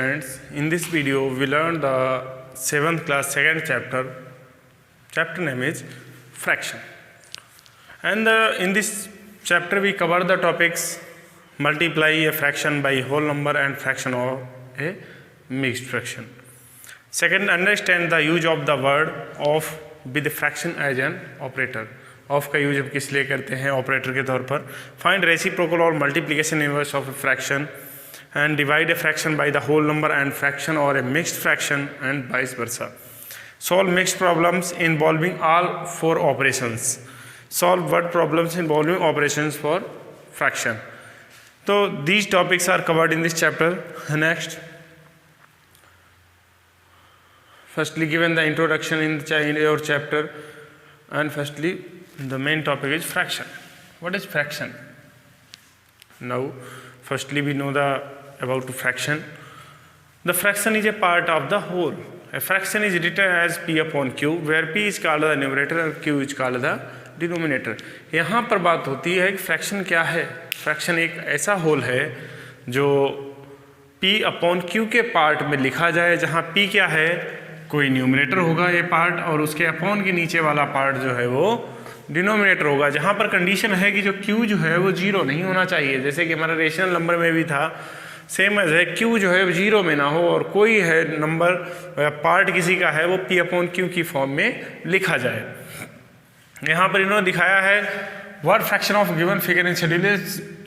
Friends, in this video we learned the 7th class 2nd chapter name is fraction, and in this chapter we cover the topics multiply a fraction by whole number and fraction of a mixed fraction. Second, understand the use of the word of with the fraction as an operator. Of का use हम किस लिए करते हैं? Operator के तौर पर. Find reciprocal और multiplication inverse of a fraction and divide a fraction by the whole number and fraction or a mixed fraction and vice versa. Solve mixed problems involving all four operations. Solve word problems involving operations for fraction. So these topics are covered in this chapter. Next, firstly given the introduction in your chapter, and firstly the main topic is fraction. What is fraction? Now firstly we know about fraction. The fraction is a part of the whole. A fraction is written as p upon q, where p is called the numerator and q is called the denominator. यहाँ पर बात होती है कि fraction क्या है. Fraction एक ऐसा होल है जो p अपॉन q के पार्ट में लिखा जाए, जहाँ p क्या है, कोई न्यूमरेटर होगा ये पार्ट, और उसके अपॉन के नीचे वाला पार्ट जो है वो डिनोमिनेटर होगा. जहाँ पर कंडीशन है कि जो q जो है वो जीरो नहीं होना चाहिए, जैसे कि हमारा रेशनल नंबर में भी था, सेम एज है q जो है जीरो में ना हो, और कोई है नंबर पार्ट किसी का है वो p अपॉन q की फॉर्म में लिखा जाए. यहाँ पर इन्होंने दिखाया है word fraction of given figure in schedule.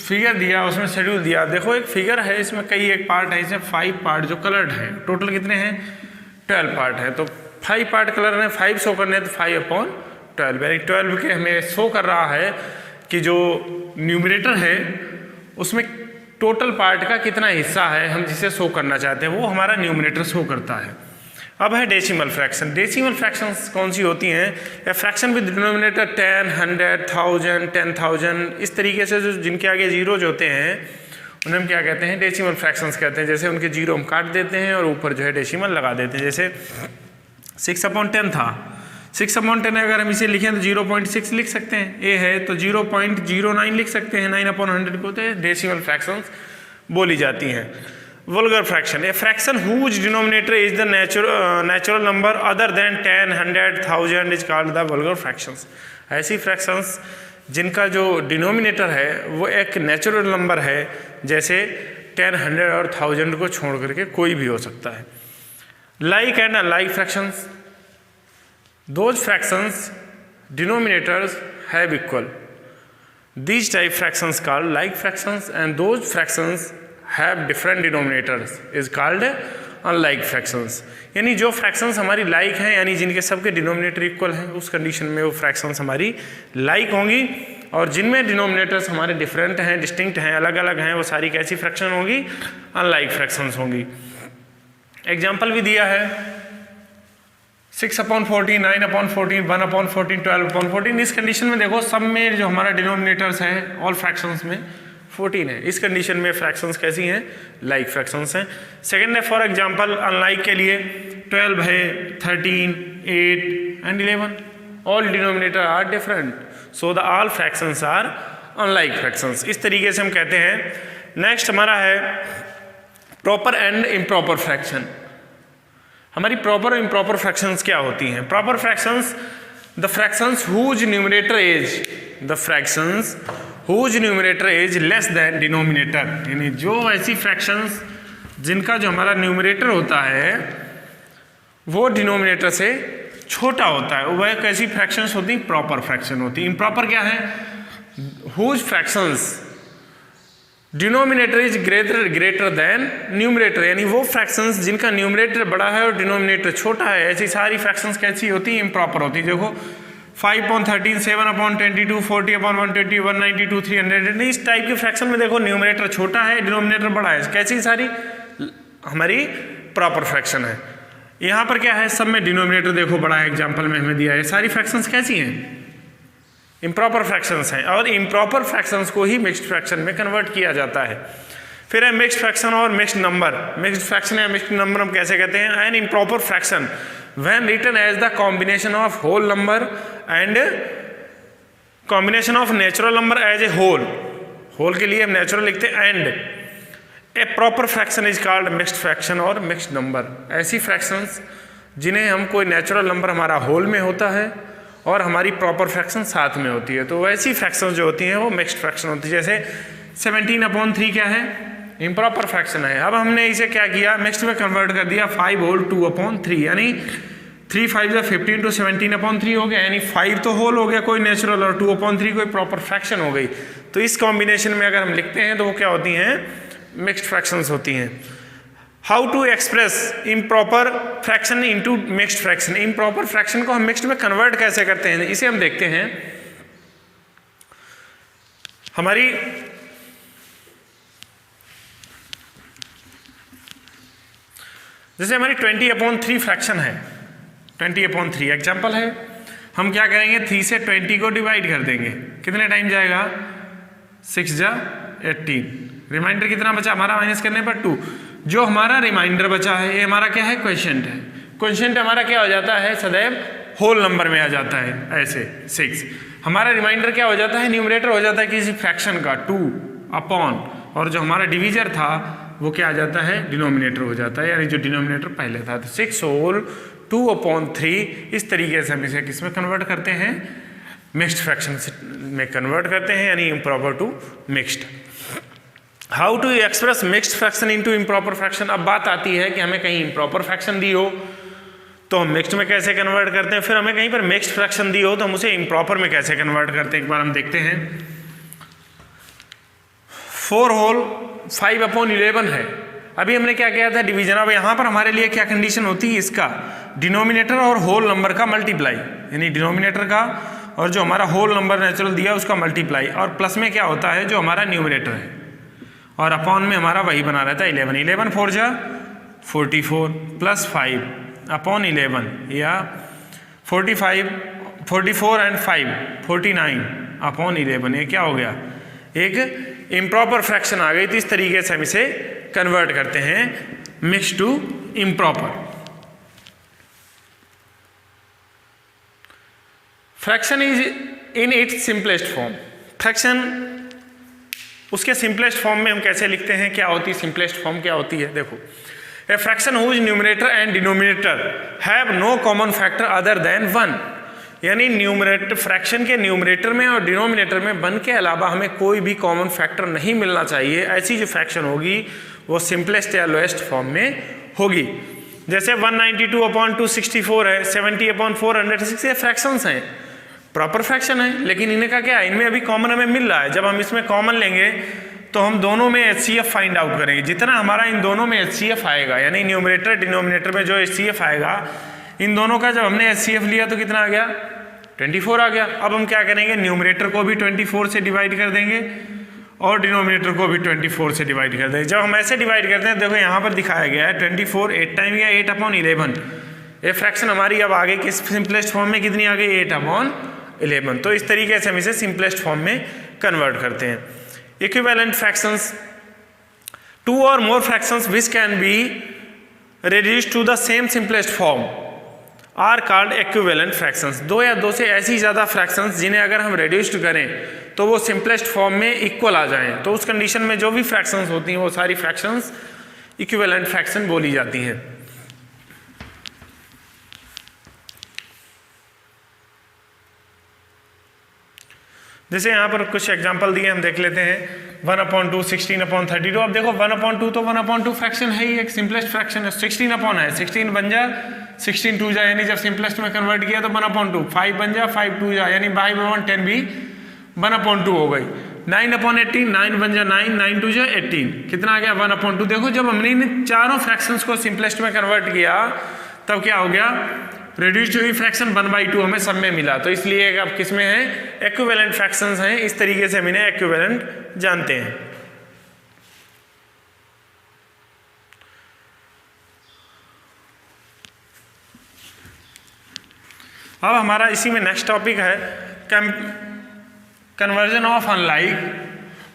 Figure दिया, उसमें शेड्यूल दिया. देखो एक फिगर है, इसमें कई एक पार्ट है, इसमें 5 पार्ट जो कलर्ड है. टोटल कितने हैं? 12 पार्ट है. तो 5 पार्ट कलर है, 5 शो करने हैं, तो 5 अपॉन 12 यानी 12 के हमें शो कर रहा है कि जो न्यूमरेटर है उसमें टोटल पार्ट का कितना हिस्सा है, हम जिसे शो करना चाहते हैं वो हमारा न्यूमरेटर शो करता है. अब है डेसिमल फ्रैक्शन. डेसिमल फ्रैक्शंस कौन सी होती हैं? या फ्रैक्शन विद डिनोमिनेटर 10, 100, 1000, 10,000, इस तरीके से जो जिनके आगे जीरोज होते हैं उन्हें हम क्या कहते हैं? डेसिमल फ्रैक्शंस कहते हैं. जैसे उनके जीरो हम काट देते हैं और ऊपर जो है डेसिमल लगा देते हैं. जैसे 6 अपॉन 10 था, 6 अपॉन 10 अगर हम इसे लिखें तो 0.6 लिख सकते हैं. ए है तो 0.09 लिख सकते हैं. 9 अपॉन 100 को तो डेसिमल फ्रैक्शंस बोली जाती हैं. Vulgar fraction, a fraction whose denominator is the natural number other than 10, 100, 1000 is called the vulgar fractions. ऐसी फ्रैक्शंस जिनका जो डिनोमिनेटर है वो एक नेचुरल नंबर है, जैसे 10, 100 और 1000 को छोड़ करके कोई भी हो सकता है. Like and unlike fractions, those fractions denominators have equal. These type fractions called like fractions, and those fractions have different denominators is called unlike fractions. यानी जो fractions हमारी like हैं, यानी जिनके सबके denominator equal हैं, उस condition में वो fractions हमारी like होंगी, और जिनमें denominators हमारे different हैं, distinct हैं, अलग अलग हैं, वो सारी कैसी fraction होंगी? unlike fractions होंगी. Example भी दिया है 6 अपॉन 14, 9 अपॉन 14, 1 अपॉन 14, 12 अपॉन 14. इस कंडीशन में देखो सब में जो हमारा डिनोमिनेटर्स है ऑल फ्रैक्शंस में 14 है. इस कंडीशन में फ्रैक्शंस कैसी हैं? लाइक फ्रैक्शंस हैं. सेकंड है फॉर एग्जांपल अनलाइक के लिए 12 है, 13, 8 and 11. All denominator are different, so the all fractions are unlike fractions. इस तरीके से हम कहते हैं. नेक्स्ट हमारा है प्रॉपर एंड इम्प्रॉपर फ्रैक्शन. हमारी प्रॉपर और इम्प्रॉपर फ्रैक्शंस क्या होती हैं? Proper fractions the fractions whose numerator is less than denominator. यानी जो ऐसी फ्रैक्शंस जिनका जो हमारा न्यूमरेटर होता है वो डिनोमिनेटर से छोटा होता है, वह कैसी फ्रैक्शंस होती हैं? प्रॉपर फ्रैक्शन होती है. इम्प्रॉपर क्या है? Whose fractions denominator is greater than numerator, यानी वो फ्रैक्शंस जिनका न्यूमरेटर बड़ा है और डिनोमिनेटर छोटा है, ऐसी सारी फ्रैक्शंस कैसी होती हैं? इम्प्रॉपर होती है. देखो 5 अपॉन 13, 7 अपॉन 22, 40 अपॉन 120, 192, 300. इस टाइप की फ्रैक्शन में देखो न्यूमरेटर छोटा है, डिनोमिनेटर बड़ा है, कैसी सारी हमारी प्रॉपर फ्रैक्शन है. यहाँ पर क्या है? सब में डिनोमिनेटर देखो बड़ा है, एग्जाम्पल में हमें दिया है. सारी फ्रैक्शंस कैसी हैं? इम्प्रॉपर फ्रैक्शंस हैं, और इम्प्रॉपर फ्रैक्शंस को ही मिक्स्ड फ्रैक्शन में कन्वर्ट किया जाता है. फिर है मिक्स्ड फ्रैक्शन और मिक्स्ड नंबर. मिक्स्ड फ्रैक्शन या मिक्स्ड नंबर हम कैसे कहते हैं? An improper fraction when written as the combination of whole number and combination of natural number as a whole. Whole के लिए हम नेचुरल लिखते हैं and a proper fraction is called mixed fraction और मिक्स्ड नंबर। ऐसी fractions जिन्हें हम कोई नेचुरल नंबर हमारा होल में होता है और हमारी प्रॉपर फ्रैक्शन साथ में होती है, तो वैसी फ्रैक्शन जो होती हैं वो मिक्स्ड फ्रैक्शन होती है। जैसे 17/3 क्या है, इम्प्रॉपर फ्रैक्शन है। अब हमने इसे क्या किया, मिक्स्ड में कन्वर्ट कर दिया, 5 होल 2/3, यानी 3 5 15 तो 17/3 हो गया, यानी 5 तो होल हो गया कोई नेचुरल और 2/3 कोई प्रॉपर फ्रैक्शन हो गई। तो इस कॉम्बिनेशन में अगर हम लिखते हैं तो वो क्या होती हैं, मिक्स्ड फ्रैक्शंस होती हैं। How to express improper fraction into mixed fraction. Improper fraction को हम मिक्स्ड में कन्वर्ट कैसे करते हैं, इसे हम देखते हैं। हमारी जैसे हमारी 20/3 फ्रैक्शन है, 20/3 एग्जाम्पल है। हम क्या करेंगे, 3 से 20 को डिवाइड कर देंगे, कितने टाइम जाएगा, 6 जा 18, रिमाइंडर कितना बचा हमारा माइनस करने पर 2। जो हमारा रिमाइंडर बचा है ये हमारा क्या है, क्वोशिएंट है। क्वोशिएंट हमारा क्या हो जाता है, सदैव होल नंबर में आ जाता है, ऐसे 6। हमारा रिमाइंडर क्या हो जाता है, न्यूमरेटर हो जाता है किसी फ्रैक्शन का 2 अपॉन, और जो हमारा डिवीजर था वो क्या आ जाता है, डिनोमिनेटर हो जाता है, यानी जो डिनोमिनेटर पहले था। तो 6 होल 2/3 इस तरीके से हम इसे किस में कन्वर्ट करते हैं, मिक्स्ड फ्रैक्शन में कन्वर्ट करते हैं, यानी improper to mixed. How to express mixed fraction into improper fraction. अब बात आती है कि हमें कहीं इम्प्रॉपर फ्रैक्शन दी हो तो हम मिक्स्ड में कैसे कन्वर्ट करते हैं, फिर हमें कहीं पर मिक्स्ड फ्रैक्शन दी हो तो हम उसे इम्प्रॉपर में कैसे कन्वर्ट करते हैं, एक बार हम देखते हैं। 4 होल 5/11 है। अभी हमने क्या किया था, डिवीजन। अब यहाँ पर हमारे लिए क्या कंडीशन होती है, इसका डिनोमिनेटर और होल नंबर का मल्टीप्लाई, यानी डिनोमिनेटर का और जो हमारा होल नंबर नेचुरल दिया उसका मल्टीप्लाई, और प्लस में क्या होता है जो हमारा न्यूमरेटर है, और अपॉन में हमारा वही बना रहता है 11। 11 4 जा 44 प्लस 5 अपॉन 11, या 45 44 एंड 5 49 अपॉन 11। ये क्या हो गया, एक इम्प्रॉपर फ्रैक्शन आ गई। तो इस तरीके से हम इसे कन्वर्ट करते हैं mix to improper. Fraction is in its simplest form. Fraction उसके सिंपलेस्ट फॉर्म में हम कैसे लिखते हैं, क्या होती है सिंपलेस्ट फॉर्म, क्या होती है, देखो। A fraction whose numerator and denominator have no common factor other than 1, यानी न्यूमरेटर फ्रैक्शन के न्यूमरेटर में और डिनोमिनेटर में 1 के अलावा हमें कोई भी कॉमन फैक्टर नहीं मिलना चाहिए। ऐसी जो फ्रैक्शन होगी वो सिंपलेस्ट या लोएस्ट फॉर्म में होगी। जैसे 192/264 है, 70/406, ये फ्रैक्शंस हैं, प्रॉपर फ्रैक्शन है, लेकिन इन्हें का क्या है, इनमें अभी कॉमन हमें मिल रहा है। जब हम इसमें कॉमन लेंगे तो हम दोनों में HCF फाइंड आउट करेंगे। जितना हमारा इन दोनों में HCF आएगा, यानी न्यूमरेटर डिनोमिनेटर में जो HCF आएगा, इन दोनों का जब हमने HCF लिया तो कितना आ गया, 24 आ गया। अब हम क्या करेंगे, न्यूमरेटर को भी 24 से डिवाइड कर देंगे और डिनोमिनेटर को भी 24 से डिवाइड कर देंगे। जब हम ऐसे डिवाइड करते हैं, देखो यहाँ पर दिखाया गया है 24 8 टाइम गया 8/11। ये फ्रैक्शन हमारी अब आगे किस सिंपलेस्ट फॉर्म में कितनी आ गई, 8/11। तो इस तरीके से हम इसे सिंपलेस्ट फॉर्म में कन्वर्ट करते हैं। इक्विवेलेंट फ्रैक्शंस, 2 और more fractions which can be reduced to the same simplest form are called equivalent fractions। 2 या 2 से ऐसी ज़्यादा फ्रैक्शंस जिन्हें अगर हम reduced करें तो वो सिंपलेस्ट फॉर्म में इक्वल आ जाएं, तो उस कंडीशन में जो भी फ्रैक्शंस होती हैं वो सारी फ्रैक्शंस इक्विवेलेंट फ्रैक्शन बोली जाती हैं। जैसे यहाँ पर कुछ एग्जांपल दिए, हम देख लेते हैं। 1/2 16/32। अब देखो 1/2 तो 1/2 फ्रैक्शन है ही, एक सिंपलेस्ट फ्रैक्शन है। 16 है, 16 बन जा 16 2 जा, यानी जब सिंपलेस्ट में कन्वर्ट किया तो 1/2। 5 बन जा 5 2 जा, यानी 5/10 भी 1/2 हो गई। 9/18 9 बन जा 9 9 2 जा 18, कितना आ गया 1/2। देखो जब हमने इन चारों फ्रैक्शंस को सिंपलेस्ट में कन्वर्ट किया तब क्या हो गया, रिड्यूस्ड हुई फ्रैक्शन 1/2 हमें सब में मिला। तो इसलिए अब किस में है, इक्विवेलेंट फ्रैक्शंस हैं। इस तरीके से हम इन्हें इक्विवेलेंट जानते हैं। अब हमारा इसी में नेक्स्ट टॉपिक है conversion of unlike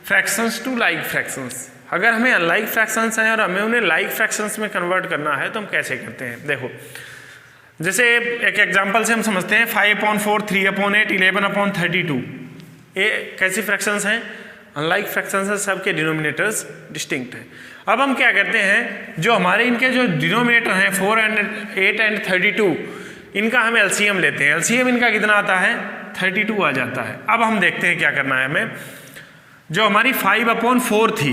fractions to like fractions. अगर हमें अनलाइक फ्रैक्शंस हैं और हमें उन्हें लाइक फ्रैक्शंस में कन्वर्ट करना है तो हम कैसे करते हैं, देखो। जैसे एक एग्जांपल से हम समझते हैं 5/4 3/8 11/32। ये कैसी फ्रैक्शंस हैं, अनलाइक फ्रैक्शंस हैं, सबके डिनोमिनेटर्स डिस्टिंक्ट हैं। अब हम क्या करते हैं, जो हमारे इनके जो डिनोमिनेटर हैं 4 and 8 and 32, इनका हम एलसीएम लेते हैं। एलसीएम इनका कितना आता है, 32 आ जाता है। अब हम देखते हैं क्या करना है हमें। जो हमारी 5/4 थी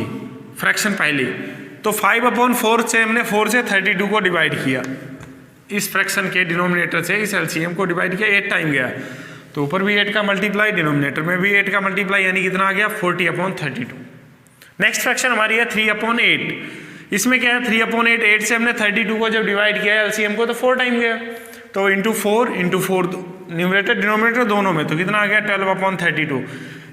फ्रैक्शन पहली, तो 5/4 से हमने 4 से 32 को डिवाइड किया, इस फ्रैक्शन के डिनोमिनेटर से इस एलसीएम को डिवाइड किया, 8 टाइम गया, तो ऊपर भी 8 का मल्टीप्लाई, डिनोमिनेटर में भी 8 का मल्टीप्लाई, यानी कितना आ गया 40/32। नेक्स्ट फ्रैक्शन हमारी है 3/8। इसमें क्या है 3/8, 8 से हमने 32 को जब डिवाइड किया एलसीएम को तो 4 टाइम गया, तो इंटू 4 न्यूमरेटर डिनोमिनेटर दोनों में, तो कितना आ गया 12/32।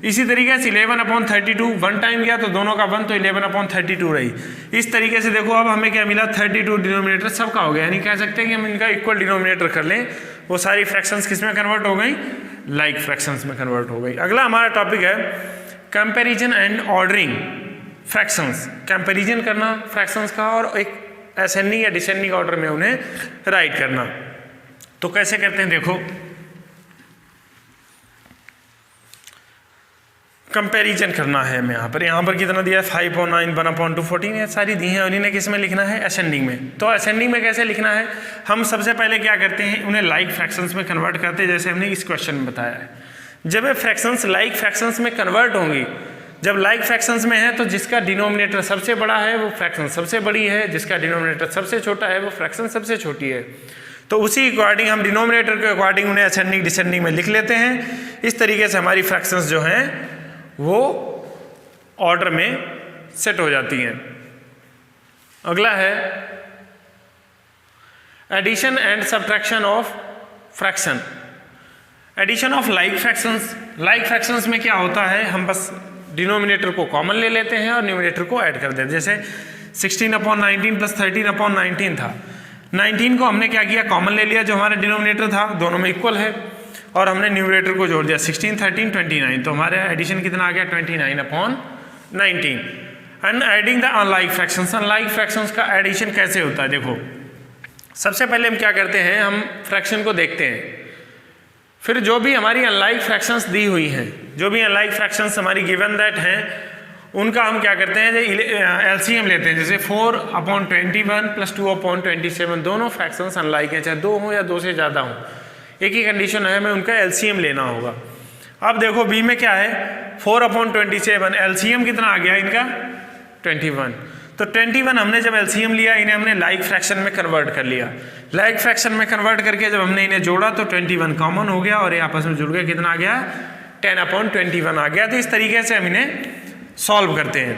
इसी तरीके से 11/32 1 टाइम गया, तो दोनों का 1, तो 11/32 रही। इस तरीके से देखो अब हमें क्या मिला, 32 डिनोमिनेटर सबका हो गया, यानी कह सकते हैं कि हम इनका इक्वल डिनोमिनेटर कर लें, वो सारी फ्रैक्शंस किस में कन्वर्ट हो गई, लाइक फ्रैक्शंस में कन्वर्ट हो गई। अगला हमारा टॉपिक है comparison and ordering fractions, comparison करना फ्रैक्शंस का और एक असेंडिंग या डिसेंडिंग ऑर्डर में उन्हें राइट करना। तो कैसे करते हैं, देखो कंपैरिजन करना है हमें। यहाँ पर कितना दिया है 5/9, 1/2, 14, ये सारी दी हैं और इन्हें किस में लिखना है, असेंडिंग में। तो असेंडिंग में कैसे लिखना है, हम सबसे पहले क्या करते हैं, उन्हें लाइक फ्रैक्शंस में कन्वर्ट करते हैं, जैसे हमने इस क्वेश्चन में बताया है। जब ये फ्रैक्शंस लाइक फ्रैक्शंस में कन्वर्ट होंगी, जब लाइक फ्रैक्शंस में है तो जिसका डिनोमिनेटर सबसे बड़ा है वो फ्रैक्शन सबसे बड़ी है, जिसका डिनोमिनेटर सबसे छोटा है वो फ्रैक्शन सबसे छोटी है। तो उसी अकॉर्डिंग हम डिनोमिनेटर के अकॉर्डिंग उन्हें असेंडिंग डिसेंडिंग में लिख लेते हैं। इस तरीके से हमारी फ्रैक्शंस जो हैं वो ऑर्डर में सेट हो जाती हैं। अगला है addition and subtraction of fraction. Addition of like fractions, like fractions में क्या होता है, हम बस डिनोमिनेटर को कॉमन ले लेते हैं और न्यूमरेटर को ऐड कर देते हैं। जैसे 16/19 प्लस 13/19 था, 19 को हमने क्या किया, कॉमन ले लिया, जो हमारा डिनोमिनेटर था दोनों में इक्वल है, और हमने न्यूमरेटर को जोड़ दिया 16, 13, 29, तो हमारा एडिशन कितना आ गया 29/19। And adding the unlike fractions, unlike fractions का एडिशन कैसे होता है, देखो सबसे पहले हम क्या करते हैं, हम फ्रैक्शन को देखते हैं, फिर जो भी हमारी अनलाइक फ्रैक्शंस दी हुई हैं, जो भी अनलाइक फ्रैक्शंस हमारी गिवन दैट हैं, उनका हम क्या करते हैं, एलसीएम लेते हैं। जैसे 4/21 प्लस 2/27, दोनों फ्रैक्शंस अनलाइक हैं, चाहे 2 हों या 2 से ज़्यादा हों, एक ही कंडीशन है, हमें उनका एलसीएम लेना होगा। अब देखो बी में क्या है 4/27, एलसीएम कितना आ गया इनका 21, तो 21 हमने जब एलसीएम लिया, इन्हें हमने लाइक फ्रैक्शन में कन्वर्ट कर लिया। लाइक फ्रैक्शन में कन्वर्ट करके जब हमने इन्हें जोड़ा तो 21 कॉमन हो गया और ये आपस में जुड़ गया, कितना आ गया 10/21 आ गया। तो इस तरीके से हम इन्हें सॉल्व करते हैं।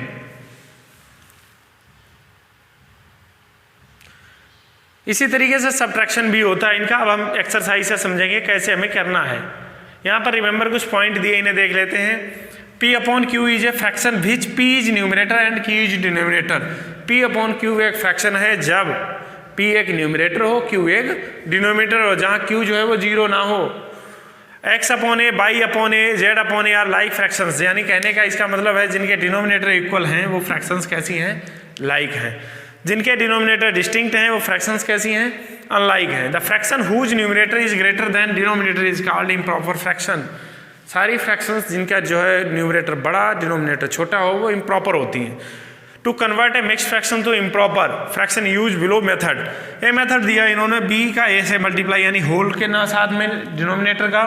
इसी तरीके से सब्ट्रैक्शन भी होता है इनका। अब हम एक्सरसाइज से समझेंगे कैसे हमें करना है। यहाँ पर रिमेंबर कुछ पॉइंट दिए, इन्हें देख लेते हैं। P/Q is a fraction which P is numerator and Q is denominator. P/Q एक फ्रैक्शन है जब P एक न्यूमरेटर हो, Q एक डिनोमिनेटर हो, जहाँ Q जो है वो 0 ना हो। X/A, Y/A, Z/A are like fractions, यानी कहने का इसका मतलब है जिनके डिनोमिनेटर इक्वल हैं वो फ्रैक्शंस कैसी हैं, लाइक हैं। जिनके डिनोमिनेटर डिस्टिंक्ट हैं वो फ्रैक्शंस कैसी हैं, अनलाइक हैं। The fraction whose numerator is greater than denominator is called improper fraction. सारी फ्रैक्शंस जिनका जो है न्यूमरेटर बड़ा डिनोमिनेटर छोटा हो वो इम्प्रॉपर होती हैं। To convert a mix fraction to improper fraction use below method. A method दिया इन्होंने बी का ए से मल्टीप्लाई, यानी होल के ना साथ में डिनोमिनेटर का,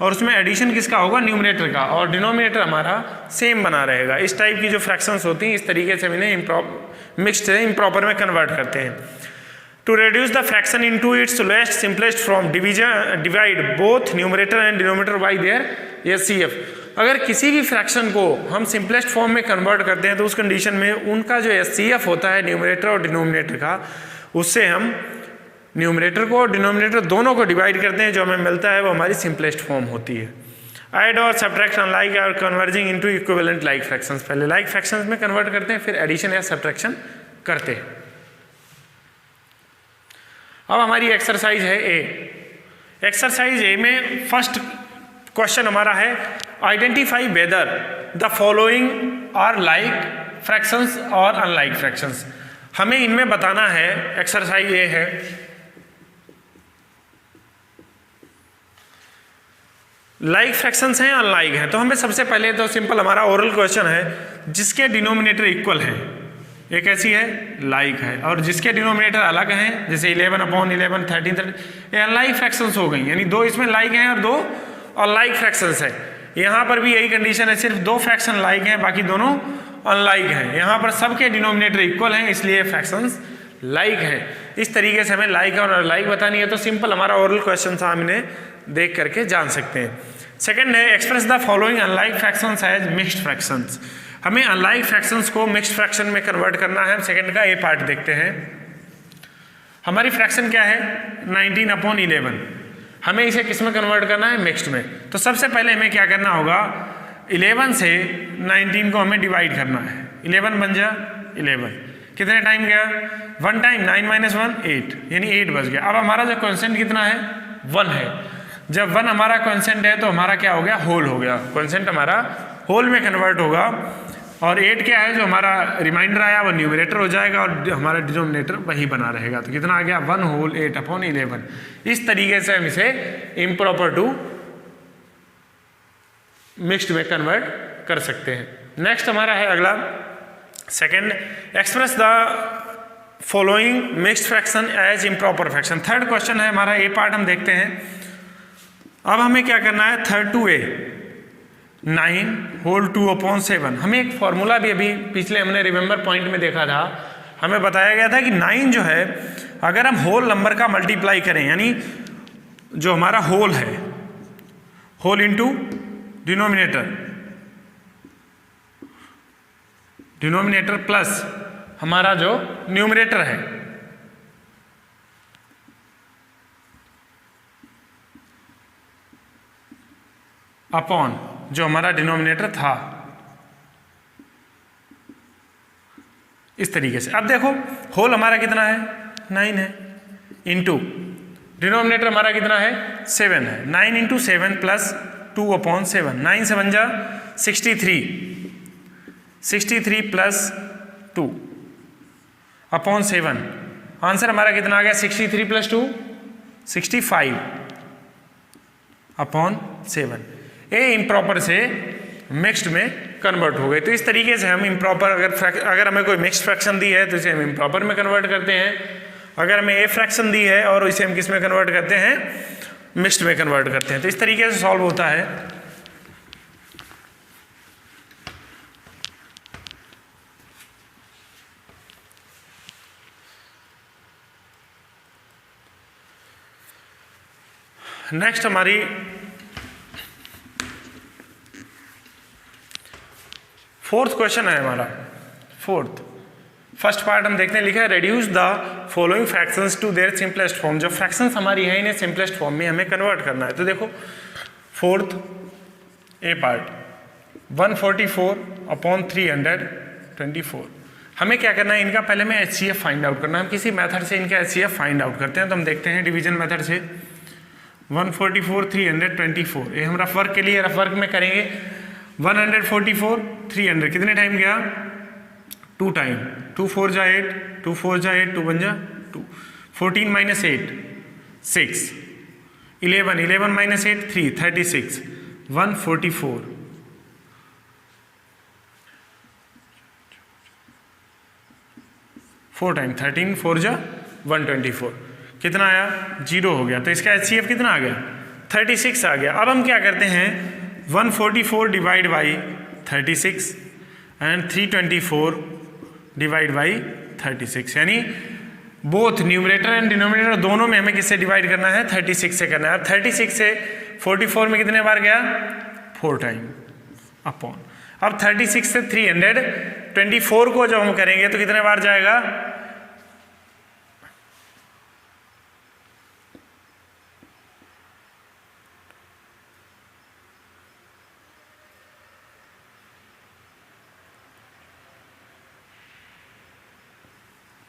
और उसमें एडिशन किसका होगा, न्यूमरेटर का, और डिनोमिनेटर हमारा सेम बना रहेगा। इस टाइप की जो फ्रैक्शंस होती हैं इस तरीके से इन्हें मिक्स्ड से इम्प्रॉपर में कन्वर्ट करते हैं। To reduce the fraction into its lowest simplest form, divide both numerator and denominator by their HCF। अगर किसी भी फ्रैक्शन को हम सिंपलेस्ट फॉर्म में कन्वर्ट करते हैं तो उस कंडीशन में उनका जो HCF होता है न्यूमरेटर और डिनोमिनेटर का, उससे हम न्यूमरेटर को और डिनोमिनेटर दोनों को डिवाइड करते हैं, जो हमें मिलता है वो हमारी सिंपलेस्ट फॉर्म होती है। ऐड और सब्ट्रैक्ट अनलाइक और converging into equivalent like fractions. पहले लाइक फ्रैक्शंस में कन्वर्ट करते हैं, फिर एडिशन या सब्ट्रैक्शन करते हैं। अब हमारी एक्सरसाइज है ए। एक्सरसाइज ए में फर्स्ट क्वेश्चन हमारा है identify whether the following are like fractions और अनलाइक फ्रैक्शंस। हमें इनमें बताना है, एक्सरसाइज ए है लाइक फ्रैक्शंस हैं अनलाइक हैं। तो हमें सबसे पहले तो सिंपल हमारा ओरल क्वेश्चन है जिसके डिनोमिनेटर इक्वल हैं, एक ऐसी है लाइक है, और जिसके डिनोमिनेटर अलग हैं जैसे 11/11, 13, ये अनलाइक फ्रैक्शंस हो गई, यानी दो इसमें लाइक हैं और दो अनलाइक फ्रैक्शंस है। यहाँ पर भी यही कंडीशन है, सिर्फ दो फ्रैक्शन लाइक हैं, बाकी दोनों अनलाइक हैं। यहाँ पर सबके डिनोमिनेटर इक्वल हैं, इसलिए फ्रैक्शंस लाइक है। इस तरीके से हमें लाइक और अनलाइक बतानी है, तो सिंपल हमारा ओरल क्वेश्चन था, हम इन्हें देख करके जान सकते हैं। सेकंड है express the following unlike fractions as mixed fractions. हमें अनलाइक फ्रैक्शंस को मिक्स्ड फ्रैक्शन में कन्वर्ट करना है। हम सेकंड का ए पार्ट देखते हैं। हमारी फ्रैक्शन क्या है 19/11, हमें इसे किस में कन्वर्ट करना है, मिक्स्ड में। तो सबसे पहले हमें क्या करना होगा, 11 से 19 को हमें डिवाइड करना है। 11 बन जा 11, कितने टाइम गया, 1 टाइम, 9 - 1 8, यानी 8 बच गया। अब हमारा जो कॉन्सेंट कितना है 1 है। जब 1 हमारा कॉन्सेंट है तो हमारा क्या हो गया, होल हो गया, कॉन्सेंट हमारा होल में कन्वर्ट होगा। और 8 क्या है, जो हमारा रिमाइंडर आया वो न्यूमरेटर हो जाएगा और हमारा डिनोमिनेटर वही बना रहेगा। तो कितना आ गया 1 होल 8/11। इस तरीके से हम इसे इम्प्रॉपर टू मिक्स्ड में कन्वर्ट कर सकते हैं। नेक्स्ट हमारा है अगला second, express the following mixed fraction as improper fraction. Third question है हमारा, ए पार्ट हम देखते हैं। अब हमें क्या करना है, 32a 9 होल 2/7। हमें एक फॉर्मूला भी अभी पिछले हमने रिमेंबर पॉइंट में देखा था, हमें बताया गया था कि 9 जो है अगर हम होल नंबर का मल्टीप्लाई करें, यानी जो हमारा होल है, होल इंटू डिनोमिनेटर प्लस हमारा जो न्यूमरेटर है, अपॉन जो हमारा डिनोमिनेटर था, इस तरीके से। अब देखो होल हमारा कितना है 9 है, इंटू डिनोमिनेटर हमारा कितना है 7 है। 9 × 7 प्लस 2/7, 9 से बन जा 63 प्लस 2/7। आंसर हमारा कितना आ गया 63 + 2 65/7। ए इम्प्रॉपर से मिक्स्ड में कन्वर्ट हो गए। तो इस तरीके से हम इम्प्रॉपर, अगर हमें कोई मिक्स्ड फ्रैक्शन दी है तो इसे हम इम्प्रॉपर में कन्वर्ट करते हैं। अगर हमें ए फ्रैक्शन दी है और इसे हम किस में कन्वर्ट करते हैं, मिक्स्ड में कन्वर्ट करते हैं। तो इस तरीके से सॉल्व होता है। नेक्स्ट हमारी फोर्थ क्वेश्चन है हमारा। फर्स्ट पार्ट हम देखते हैं, लिखा है reduce the following fractions to their simplest form. जो फ्रैक्शंस हमारी है इन्हें सिंपलेस्ट फॉर्म में हमें कन्वर्ट करना है। तो देखो फोर्थ ए पार्ट 144/324। हमें क्या करना है, इनका पहले में HCF फाइंड आउट करना है। हम किसी मेथड से इनका HCF फाइंड आउट करते हैं। तो हम देखते हैं डिवीजन मेथड से 144/324, ये हम रफ वर्क के लिए रफ वर्क में करेंगे। 144/300 कितने टाइम गया 2 टाइम, 2 4 जा 8, 2 4 जा 8, 2 1 जा 2, 14 - 8 6, 11 - 8 3, 36, 144 4 टाइम, 13 4 जा 124, कितना आया 0 हो गया। तो इसका HCF कितना आ गया 36 आ गया। अब हम क्या करते हैं 144 divide by 36 and 324 divide by 36, यानी बोथ न्यूमरेटर एंड डिनोमिनेटर दोनों में हमें किससे डिवाइड करना है 36 से करना है। अब 36 से 44 में कितने बार गया 4 टाइम अपॉन। अब 36 से 324 को जब हम करेंगे तो कितने बार जाएगा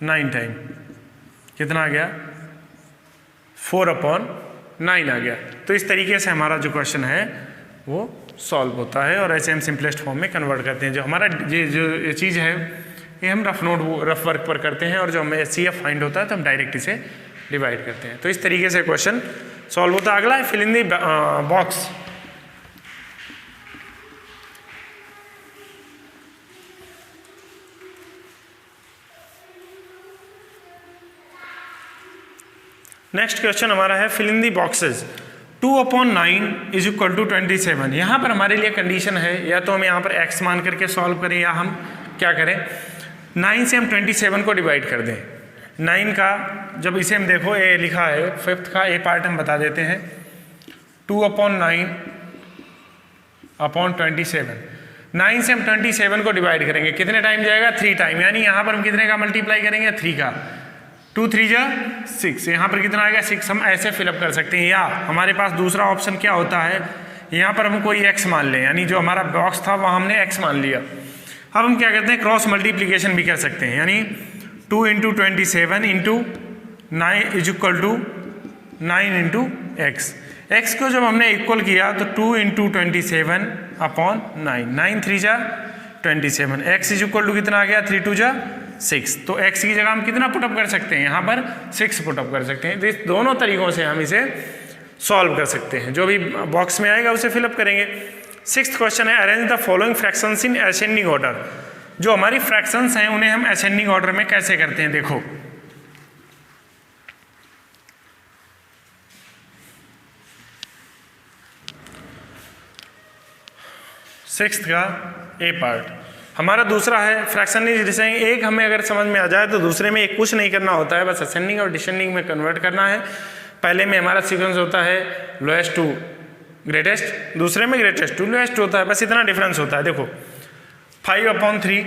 9 टाइम, कितना आ गया 4/9 आ गया। तो इस तरीके से हमारा जो क्वेश्चन है वो सॉल्व होता है और ऐसे हम सिंपलेस्ट फॉर्म में कन्वर्ट करते हैं। जो हमारा ये चीज़ है ये हम रफ वर्क पर करते हैं और जो हमें HCF फाइंड होता है तो हम डायरेक्ट इसे डिवाइड करते हैं। तो इस तरीके से क्वेश्चन सॉल्व होता है। अगला है fill in the box. Next question हमारा है fill in the boxes 2/9 is equal to 27। यहाँ पर हमारे लिए कंडीशन है या तो हम यहाँ पर x मान करके सॉल्व करें या हम क्या करें 9 से हम 27 को डिवाइड कर दें। 9 का जब इसे हम देखो ए लिखा है, 5th का ए पार्ट हम बता देते हैं 2/9/27। 9 से हम 27 को डिवाइड करेंगे, कितने टाइम जाएगा 3 टाइम, यानी यहाँ पर हम कितने का मल्टीप्लाई करेंगे 3 का, 2 3 जा 6, यहाँ पर कितना आएगा 6। हम ऐसे फिलअप कर सकते हैं या हमारे पास दूसरा ऑप्शन क्या होता है, यहाँ पर हम कोई x मान लें, यानी जो हमारा बॉक्स था वहाँ हमने x मान लिया। अब हम क्या करते हैं क्रॉस मल्टीप्लीकेशन भी कर सकते हैं, यानी 2 × 27 × 9 is equal to 9 × x। x को जब हमने इक्वल किया तो 2 × 27/9, 9 3 जा 27, x इज इक्वल टू कितना आ गया 3 2 जा 6। तो x की जगह हम कितना पुटअप कर सकते हैं, यहाँ पर 6 पुटअप कर सकते हैं। तो इस दोनों तरीक़ों से हम इसे सॉल्व कर सकते हैं, जो भी बॉक्स में आएगा उसे फिलअप करेंगे। 6th क्वेश्चन है arrange the following fractions in ascending order. जो हमारी फ्रैक्शंस हैं उन्हें हम असेंडिंग ऑर्डर में कैसे करते हैं, देखो 6th का ए पार्ट हमारा दूसरा है फ्रैक्शन इज डिसेंडिंग। एक हमें अगर समझ में आ जाए तो दूसरे में एक कुछ नहीं करना होता है, बस असेंडिंग और डिसेंडिंग में कन्वर्ट करना है। पहले में हमारा सीक्वेंस होता है लोएस्ट टू ग्रेटेस्ट, दूसरे में ग्रेटेस्ट टू लोएस्ट होता है, बस इतना डिफरेंस होता है। देखो 5/3,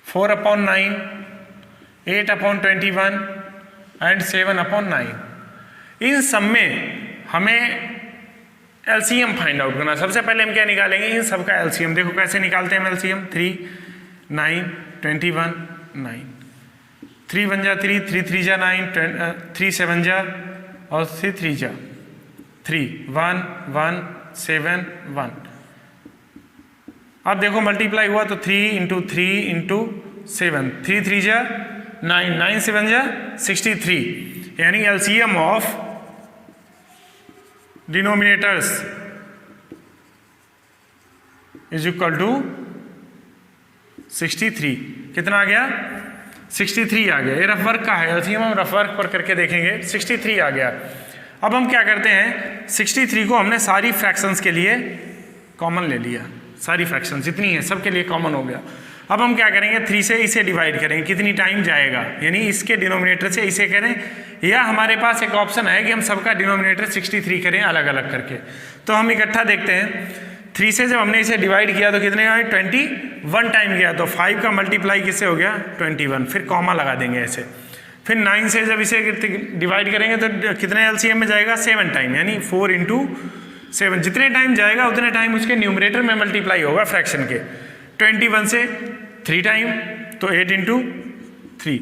4/9, 8/21 एंड 7/9। इन सब में हमें एलसीएम फाइंड आउट करना। सबसे पहले हम क्या निकालेंगे, इन सब का एलसीएम। देखो कैसे निकालते हैं हम एलसीएम, 3 9 21 9, 3 1 जा 3, 3 3 जा 9, 3 7 जा और 3 3 जा 3, 1 1 7 1। अब देखो मल्टीप्लाई हुआ तो 3 × 3 × 7, 3 3 जा 9, 9 7 जा 63, यानी LCM of denominators is equal to 63। कितना आ गया 63 आ गया। ये रफ वर्क का है, एलसीएम हम रफ वर्क पर करके देखेंगे। 63 आ गया। अब हम क्या करते हैं 63 को हमने सारी फ्रैक्शंस के लिए कॉमन ले लिया, सारी फ्रैक्शंस जितनी है सबके लिए कॉमन हो गया। अब हम क्या करेंगे 3 से इसे डिवाइड करेंगे, कितनी टाइम जाएगा, यानी इसके डिनोमिनेटर से इसे करें, या हमारे पास एक ऑप्शन है कि हम सबका डिनोमिनेटर 63 करें अलग अलग करके। तो हम इकट्ठा देखते हैं, 3 से जब हमने इसे डिवाइड किया तो कितने आए 21 टाइम गया, तो 5 का मल्टीप्लाई किससे हो गया 21, फिर कॉमा लगा देंगे ऐसे। फिर 9 से जब इसे डिवाइड करेंगे तो कितने एलसीएम में जाएगा 7 टाइम, यानी 4 × 7। जितने टाइम जाएगा उतने टाइम उसके न्यूमरेटर में मल्टीप्लाई होगा फ्रैक्शन के। 21 से 3 टाइम तो 8 × 3,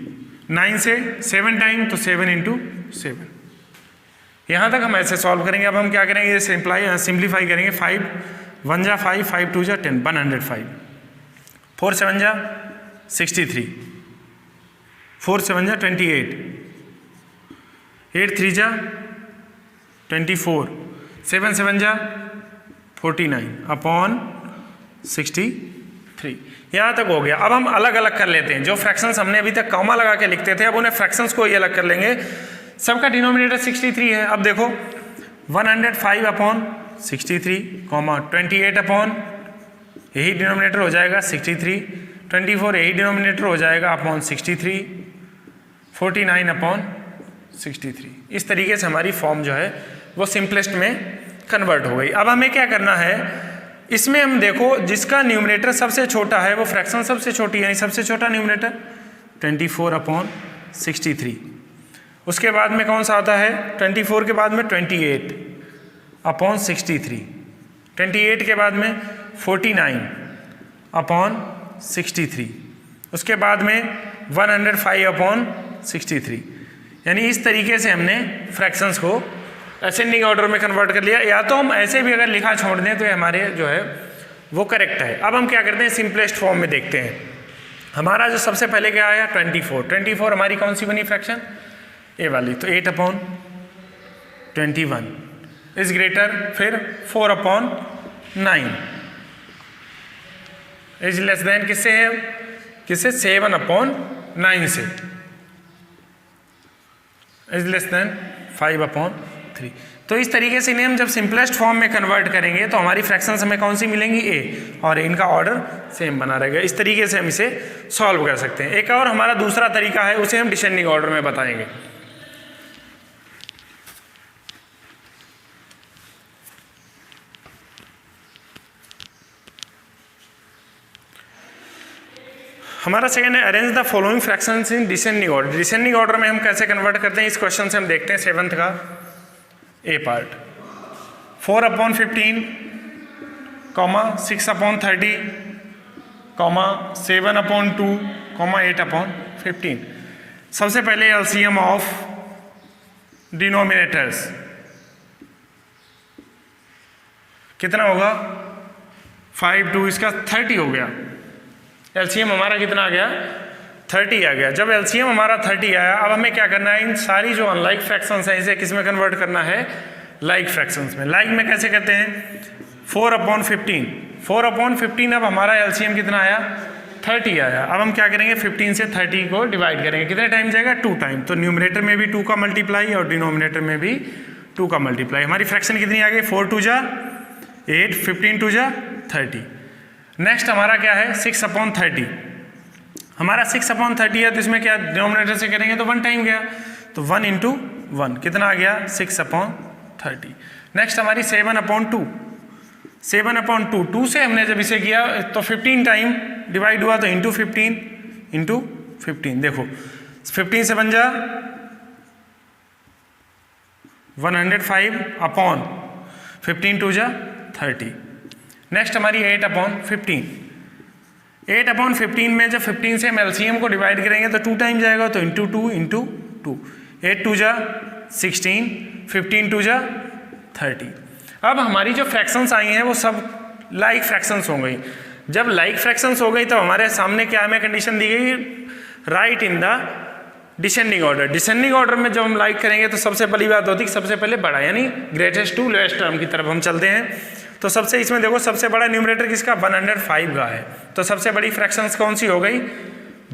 9 से 7 टाइम तो 7 × 7। यहाँ तक हम ऐसे सॉल्व करेंगे। अब हम क्या करेंगे ये सिंप्लीफाई करेंगे। 5 1 जा 5, 5 2 जा 10, 105, 4 7 जा 63, 4 7 जा 28, 8 3 जा 24, 7 7 जा 49/63। यहाँ तक हो गया। अब हम अलग अलग कर लेते हैं, जो फ्रैक्शंस हमने अभी तक कॉमा लगा के लिखते थे अब उन्हें फ्रैक्शंस को ही अलग कर लेंगे। सबका डिनोमिनेटर 63 है। अब देखो 105/63, 28 यही डिनोमिनेटर हो जाएगा 63, 24 यही डिनोमिनेटर हो जाएगा /63, 49/63। इस तरीके से हमारी फॉर्म जो है वो सिंपलेस्ट में कन्वर्ट हो गई। अब हमें क्या करना है, इसमें हम देखो जिसका न्यूमरेटर सबसे छोटा है वो फ्रैक्शन सबसे छोटी, यानी सबसे छोटा न्यूमरेटर 24/63। उसके बाद में कौन सा आता है 24 के बाद में 28/63, 28 के बाद में 49/63, उसके बाद में 105/63। यानी इस तरीके से हमने फ्रैक्शंस को असेंडिंग ऑर्डर में कन्वर्ट कर लिया। या तो हम ऐसे भी अगर लिखा छोड़ दें तो ये हमारे जो है वो करेक्ट है। अब हम क्या करते हैं सिंपलेस्ट फॉर्म में देखते हैं। हमारा जो सबसे पहले क्या आया 24 हमारी कौन सी बनी फ्रैक्शन ए वाली, तो 8/21 इज ग्रेटर, फिर 4/9 इज लेस देन किससे है, किससे 7/9 से। Is less then 5/3। तो इस तरीके से इन्हें हम जब सिंपलेस्ट फॉर्म में कन्वर्ट करेंगे तो हमारी फ्रैक्शंस हमें कौन सी मिलेंगी, ए, और इनका ऑर्डर सेम बना रहेगा। इस तरीके से हम इसे सॉल्व कर सकते हैं। एक और हमारा दूसरा तरीका है, उसे हम डिसेंडिंग ऑर्डर में बताएंगे। हमारा सेकंड है arrange the following fractions in descending order. Descending order में हम कैसे कन्वर्ट करते हैं, इस क्वेश्चन से हम देखते हैं 7th का ए पार्ट। 4/15, 6/30, 7/2, 8/15। सबसे पहले एलसीएम ऑफ डिनोमिनेटर्स कितना होगा, 5, 2, इसका 30 हो गया। एलसीएम हमारा कितना आ गया, 30 आ गया। जब एलसीएम हमारा 30 आया, अब हमें क्या करना है, इन सारी जो अनलाइक फ्रैक्शंस हैं इसे किस में कन्वर्ट करना है, लाइक फ्रैक्शंस में। लाइक में कैसे करते हैं, 4/15, 4/15। अब हमारा एलसीएम कितना आया, 30 आया। अब हम क्या करेंगे, 15 से 30 को डिवाइड करेंगे, कितने टाइम जाएगा, 2 टाइम। तो न्यूमरेटर में भी 2 का मल्टीप्लाई और डिनोमिनेटर में भी 2 का मल्टीप्लाई। हमारी फ्रैक्शन कितनी आ गई, 4 2 जा 8, 15 2 जा 30। नेक्स्ट हमारा क्या है, 6/30। हमारा 6/30 है, तो इसमें क्या डिनोमिनेटर से करेंगे तो 1 टाइम गया, तो 1 × 1 कितना आ गया, 6/30। नेक्स्ट हमारी 7/2, 7/2, 2 से हमने जब इसे किया तो 15 टाइम डिवाइड हुआ, तो इंटू 15 देखो 15 से बन जा 105/15 2 जा 30। नेक्स्ट हमारी 8/15, 8/15 में जब 15 से हम एलसीएम को डिवाइड करेंगे तो 2 टाइम जाएगा, तो इंटू 2 × 2, 8 2 जा 16, 15 2 जा 30। अब हमारी जो फ्रैक्शंस आई हैं वो सब लाइक फ्रैक्शंस हो गई। जब लाइक फ्रैक्शंस हो गई तो हमारे सामने क्या हमें कंडीशन दी गई, right in the descending order. Descending order में जब हम लाइक करेंगे तो सबसे पहली बात होती है सबसे पहले बड़ा, यानी ग्रेटेस्ट टू लोएस्ट टर्म की तरफ हम चलते हैं। तो सबसे इसमें देखो सबसे बड़ा न्यूमरेटर किसका, 105 का है। तो सबसे बड़ी फ्रैक्शंस कौन सी हो गई,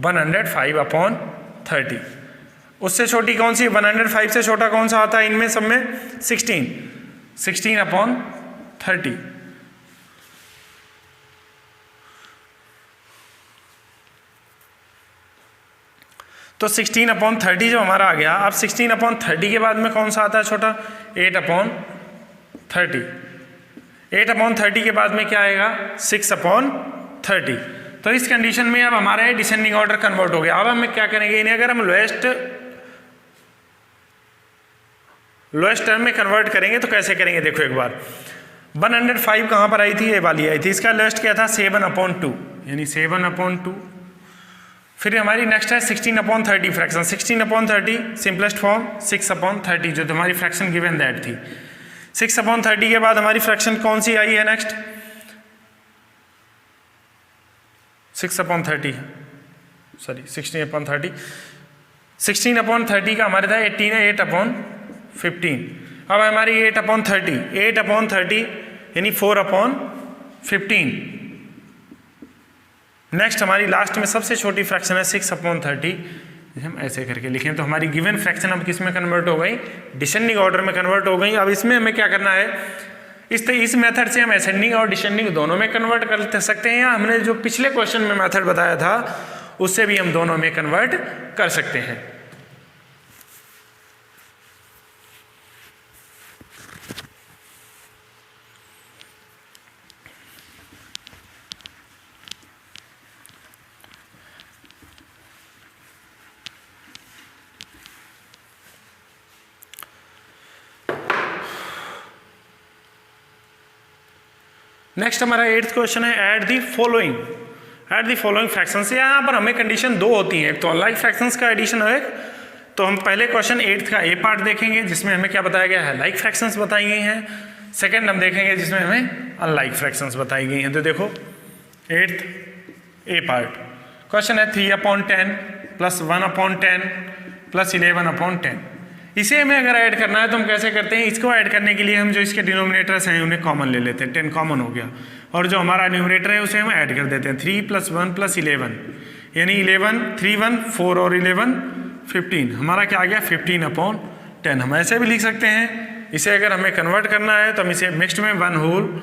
105/30। उससे छोटी कौन सी, 105 से छोटा कौन सा आता है इनमें सब में, 16/30। तो 16/30 जब हमारा आ गया, अब 16/30 के बाद में कौन सा आता है छोटा, 8/30। 8/30 के बाद में क्या आएगा, 6/30। तो इस कंडीशन में अब हमारा डिसेंडिंग ऑर्डर कन्वर्ट हो गया। अब हम क्या करेंगे, इन्हें अगर हम लोएस्ट टर्म में कन्वर्ट करेंगे तो कैसे करेंगे, देखो एक बार 105 कहाँ पर आई थी, ये वाली आई थी। इसका लोएस्ट क्या था, 7/2, यानी 7/2। फिर हमारी नेक्स्ट है 16/30 फ्रैक्शन। 16/30 सिंपलेस्ट फॉर्म 6/30 जो हमारी फ्रैक्शन गिवन दैट थी। 6/30 के बाद हमारी फ्रैक्शन कौन सी आई है नेक्स्ट, 16/30 का हमारे था 18 है, 8/15। अब हमारी 8/30 यानी 4/15। नेक्स्ट हमारी लास्ट में सबसे छोटी फ्रैक्शन है 6/30। हम ऐसे करके लिखें तो हमारी गिवन फ्रैक्शन अब किस में कन्वर्ट हो गई, डिसेंडिंग ऑर्डर में कन्वर्ट हो गई। अब इसमें हमें क्या करना है, इस मेथड से हम असेंडिंग और डिसेंडिंग दोनों में कन्वर्ट कर सकते हैं, या हमने जो पिछले क्वेश्चन में मेथड बताया था उससे भी हम दोनों में कन्वर्ट कर सकते हैं। नेक्स्ट हमारा 8th क्वेश्चन है ऐड दी फॉलोइंग फ्रैक्शंस। यहाँ पर हमें कंडीशन 2 होती हैं, एक तो अनलाइक फ्रैक्शंस का एडिशन है। तो हम पहले क्वेश्चन 8th का ए पार्ट देखेंगे जिसमें हमें क्या बताया गया है, लाइक फ्रैक्शंस बताई गई हैं। सेकंड हम देखेंगे जिसमें हमें अनलाइक फ्रैक्शंस बताई गई हैं। तो देखो 8th ए पार्ट क्वेश्चन है 3/10 + 1/10 + 11/10। इसे हमें अगर ऐड करना है तो हम कैसे करते हैं, इसको ऐड करने के लिए हम जो इसके डिनोमिनेटर्स हैं उन्हें कॉमन ले लेते हैं, 10 कॉमन हो गया, और जो हमारा न्यूमरेटर है उसे हम ऐड कर देते हैं 3 + 1 + 11, यानी 11 3 1 4 और 11 15, हमारा क्या आ गया 15/10। हम ऐसे भी लिख सकते हैं, इसे अगर हमें कन्वर्ट करना है तो हम इसे मिक्स्ड में 1 होल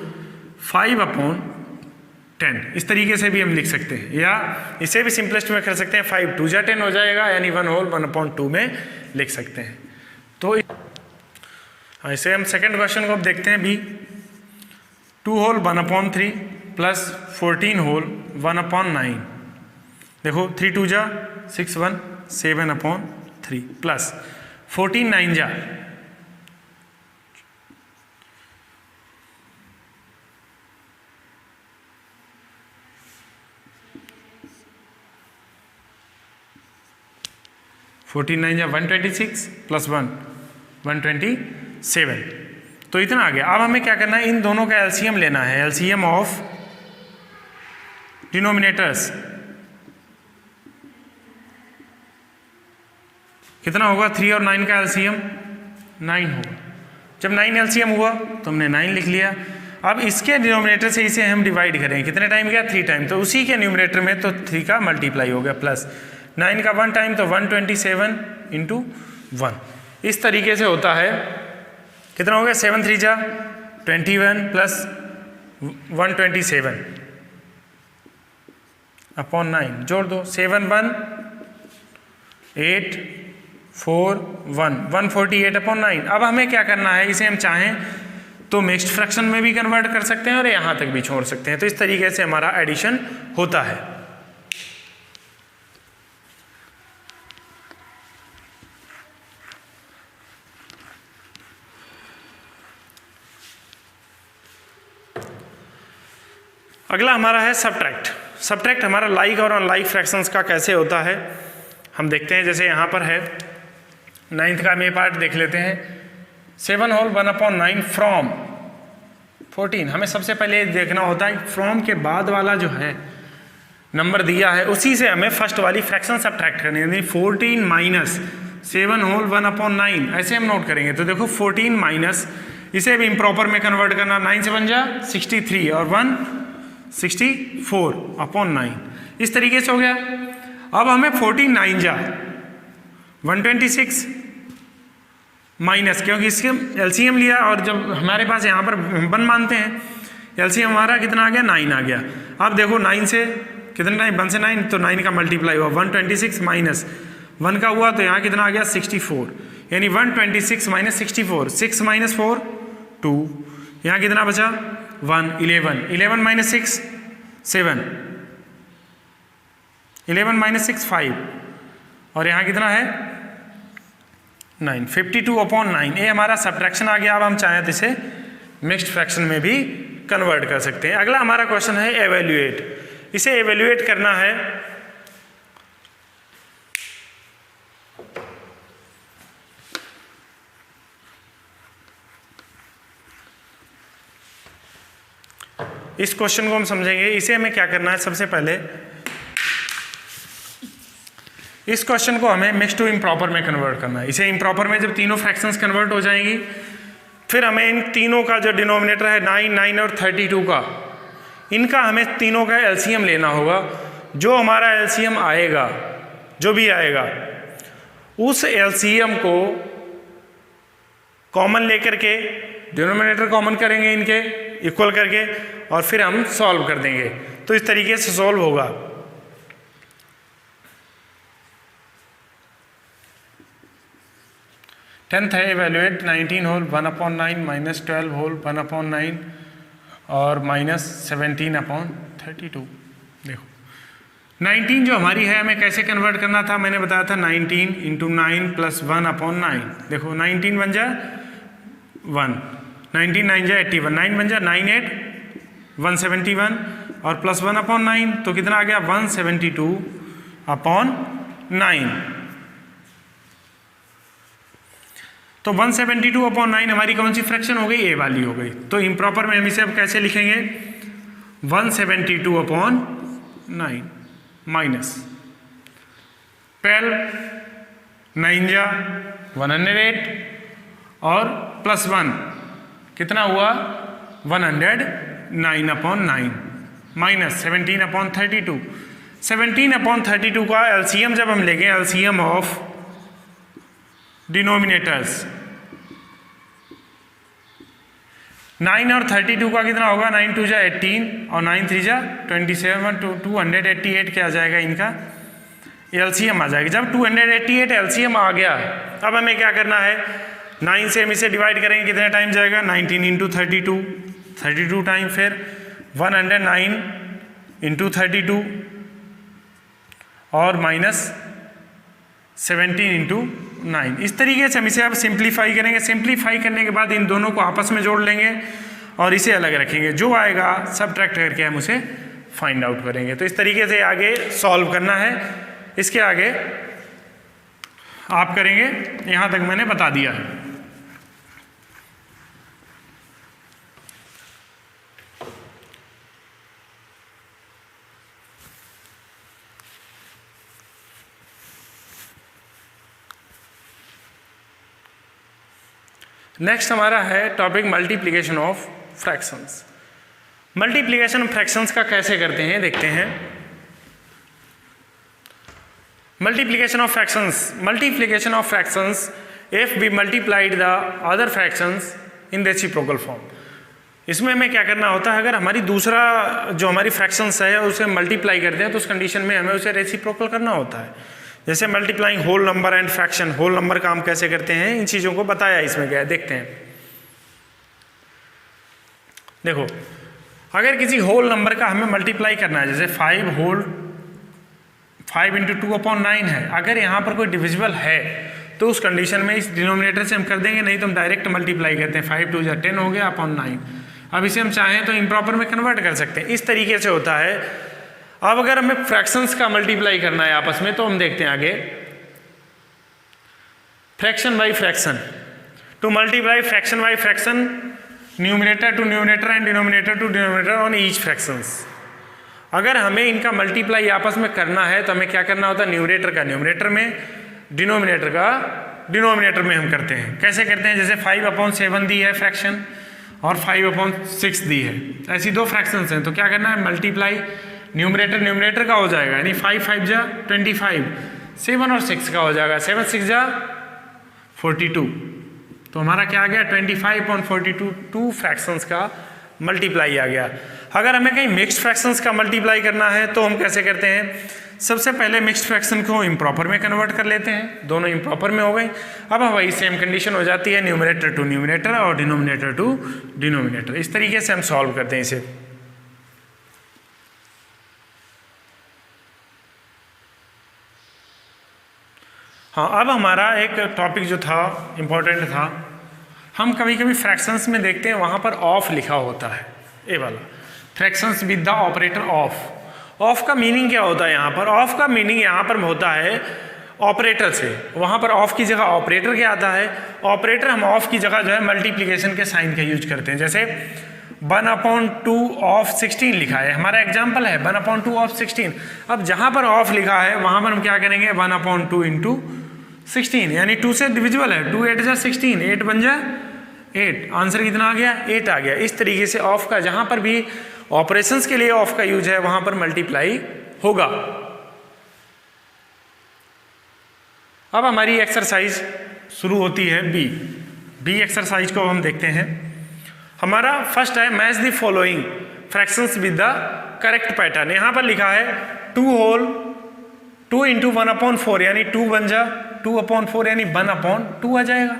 5/10 इस तरीके से भी हम लिख सकते हैं, या इसे भी सिंपलेस्ट में कर सकते हैं, 5 2 जा 10 हो जाएगा, यानी 1 होल 1/2 में लिख सकते हैं। तो ऐसे हम सेकंड क्वेश्चन को अब देखते हैं बी। 2 whole 1/3 plus 14 whole 1/9। देखो 3 2 जा 6 1 7/3 प्लस 14 9 जा 14 9 जा 126 प्लस 1 127। तो इतना आ गया। अब हमें क्या करना है, इन दोनों का एलसीएम लेना है, एलसीएम ऑफ डिनोमिनेटर्स। कितना होगा, 3 और 9 का एलसीएम 9 होगा। जब 9 एलसीएम हुआ तो हमने 9 लिख लिया। अब इसके डिनोमिनेटर से इसे हम डिवाइड करें, कितने टाइम गया 3 टाइम, तो उसी के न्यूमिनेटर में तो 3 का मल्टीप्लाई हो गया, प्लस 9 का 1 टाइम तो 127 इंटू 1। इस तरीके से होता है। कितना हो गया, 7 3 जा 21 प्लस 127/9 जोड़ दो, 7 1 8 4 1 148/9। अब हमें क्या करना है, इसे हम चाहें तो मिक्स्ड फ्रैक्शन में भी कन्वर्ट कर सकते हैं और यहाँ तक भी छोड़ सकते हैं। तो इस तरीके से हमारा एडिशन होता है। अगला हमारा है सब्ट्रैक्ट। सब्ट्रैक्ट हमारा लाइक और अनलाइक फ्रैक्शंस का कैसे होता है हम देखते हैं। जैसे यहाँ पर है 9th का में पार्ट देख लेते हैं। 7 होल 1/9 फ्रॉम 14। हमें सबसे पहले देखना होता है फ्रॉम के बाद वाला जो है नंबर दिया है उसी से हमें फर्स्ट वाली फ्रैक्शन सब्ट्रैक्ट करनी है। 14 माइनस 7 होल 1/9 ऐसे हम नोट करेंगे। तो देखो 14 माइनस, इसे भी इम्प्रॉपर में कन्वर्ट करना, 9 से बन जा 63 और 164/9 इस तरीके से हो गया। अब हमें 14 9 जा 126 माइनस, क्योंकि इसके एलसीएम लिया और जब हमारे पास यहाँ पर 1 मानते हैं, एलसीएम हमारा कितना आ गया 9 आ गया। अब देखो 9 से कितना टाइम, 1 से 9 तो 9 का मल्टीप्लाई हुआ, 126 माइनस 1 का हुआ तो यहाँ कितना आ गया 64, यानी 126 माइनस 64, 6 माइनस 4 2, यहाँ कितना बचा 1 11, 11 माइनस 6 7, 11 माइनस 6 5 और यहाँ कितना है 9, 52/9। ये हमारा सब्ट्रैक्शन आ गया। अब हम चाहें तो इसे मिक्स्ड फ्रैक्शन में भी कन्वर्ट कर सकते हैं। अगला हमारा क्वेश्चन है एवेल्यूएट। इसे एवेल्यूएट करना है इस क्वेश्चन को हम समझेंगे। इसे हमें क्या करना है, सबसे पहले इस क्वेश्चन को हमें मिक्स टू इम्प्रॉपर में कन्वर्ट करना है। इसे इम्प्रॉपर में जब तीनों फ्रैक्शंस कन्वर्ट हो जाएंगी, फिर हमें इन तीनों का जो डिनोमिनेटर है 9 9 और 32 का, इनका हमें तीनों का एलसीएम लेना होगा। जो हमारा एलसीएम आएगा, जो भी आएगा, उस एलसीएम को कॉमन लेकर के डिनोमिनेटर कॉमन करेंगे इनके इक्वल करके, और फिर हम सॉल्व कर देंगे। तो इस तरीके से सॉल्व होगा। टेंथ है इवेल्युएट 19 होल 1/9 माइनस 12 होल 1/9 और माइनस 17/32। देखो 19 जो हमारी है हमें कैसे कन्वर्ट करना था, मैंने बताया था 19 इंटू 9 प्लस 1/9। देखो 19 बन जाए 1, 19 9 जाए 81, 9 बन जाए 9 8 171 और प्लस 1/9 तो कितना आ गया 172/9। तो 172/9 हमारी कौन सी फ्रैक्शन हो गई, ए वाली हो गई। तो इम्प्रॉपर में हम इसे अब कैसे लिखेंगे, 172/9 माइनस 12 9 जा 108 और प्लस 1 कितना हुआ 109/9 माइनस 17/32। 17/32 का एलसीएम जब हम लेंगे, एलसीएम ऑफ डिनोमिनेटर्स। 9 और 32 का कितना होगा, 9 2 जा 18 और 9 3 जा 27, 288 क्या आ जाएगा इनका एलसीएम आ जाएगा। जब 288 एलसीएम आ गया, अब हमें क्या करना है, 9 से हम इसे डिवाइड करेंगे, कितने टाइम जाएगा, 19 इंटू 32 टाइम, फिर 109 इंटू 32 और -17 इंटू 9। इस तरीके से हम इसे अब सिंप्लीफाई करेंगे। सिंप्लीफाई करने के बाद इन दोनों को आपस में जोड़ लेंगे और इसे अलग रखेंगे, जो आएगा सब्ट्रैक्ट करके हम उसे फाइंड आउट करेंगे। तो इस तरीके से आगे सॉल्व करना है। इसके आगे आप करेंगे, यहाँ तक मैंने बता दिया है। नेक्स्ट हमारा है topic multiplication of fractions. Multiplication of fractions का कैसे करते हैं देखते हैं। Multiplication of fractions if we multiplied the other fractions in reciprocal form. इसमें हमें क्या करना होता है, अगर हमारी दूसरा जो हमारी फ्रैक्शंस है उसे मल्टीप्लाई करते हैं तो उस कंडीशन में हमें उसे रेसिप्रोकल करना होता है। जैसे multiplying whole number and fraction, whole number का हम कैसे करते हैं, इन चीज़ों को बताया इसमें क्या है, देखते हैं। देखो, अगर किसी होल नंबर का हमें मल्टीप्लाई करना है, जैसे 5 इंटू 2/9 है, अगर यहाँ पर कोई डिविजिबल है तो उस कंडीशन में इस डिनोमिनेटर से हम कर देंगे, नहीं तो हम डायरेक्ट मल्टीप्लाई करते हैं। 5 2 10 हो गया अपॉन 9। अब इसे हम चाहें तो इम्प्रॉपर में कन्वर्ट कर सकते हैं। इस तरीके से होता है। अब अगर हमें फ्रैक्शंस का मल्टीप्लाई करना है आपस में, तो हम देखते हैं आगे, fraction by fraction, to multiply fraction by fraction, numerator to numerator and denominator to denominator on each fractions. अगर हमें इनका मल्टीप्लाई आपस में करना है तो हमें क्या करना होता है, न्यूमरेटर का न्यूमरेटर में, डिनोमिनेटर का डिनोमिनेटर में हम करते हैं। कैसे करते हैं, जैसे 5/7 दी है फ्रैक्शन और 5/6 दी है, ऐसी दो फ्रैक्शंस हैं, तो क्या करना है, मल्टीप्लाई न्यूमरेटर न्यूमरेटर का हो जाएगा, यानी 5 5 जा 25, 7 और 6 का हो जाएगा, 7 6 जा 42। तो हमारा क्या आ गया, 25/42, 2 फ्रैक्शंस का मल्टीप्लाई आ गया। अगर हमें कहीं मिक्स्ड फ्रैक्शंस का मल्टीप्लाई करना है तो हम कैसे करते हैं, सबसे पहले मिक्स्ड फ्रैक्शन को इम्प्रॉपर में कन्वर्ट कर लेते हैं, दोनों इम्प्रॉपर में हो गई। अब वही सेम कंडीशन हो जाती है, न्यूमरेटर टू न्यूमरेटर और डिनोमिनेटर टू डिनोमिनेटर। इस तरीके से हम सॉल्व करते हैं इसे। हाँ, अब हमारा एक टॉपिक जो था इम्पोर्टेंट था, हम कभी कभी फ्रैक्शंस में देखते हैं वहाँ पर ऑफ लिखा होता है, ये वाला fractions with the operator of. Of का मीनिंग क्या होता है यहाँ पर, ऑफ का मीनिंग यहाँ पर होता है ऑपरेटर से, वहाँ पर ऑफ की जगह ऑपरेटर क्या आता है, ऑपरेटर हम ऑफ की जगह जो है मल्टीप्लिकेशन के साइन का यूज करते हैं। जैसे 1/2 ऑफ 16 लिखा है, हमारा एग्जाम्पल है 1/2 ऑफ 16। अब जहाँ पर ऑफ लिखा है वहाँ पर हम क्या करेंगे, 1/2 इंटू 16, यानी 2 से डिविजिबल है, 2 8 जा 16, 8 बन जा 8, आंसर कितना आ गया, 8 आ गया। इस तरीके से ऑफ का जहाँ पर भी ऑपरेशंस के लिए ऑफ का यूज है वहाँ पर मल्टीप्लाई होगा। अब हमारी एक्सरसाइज शुरू होती है बी एक्सरसाइज को हम देखते हैं। हमारा फर्स्ट है match the following fractions with the correct pattern. यहाँ पर लिखा है 2 इंटू 1/4, यानी 2 बन जा 2/4, यानी 1/2 आ जाएगा।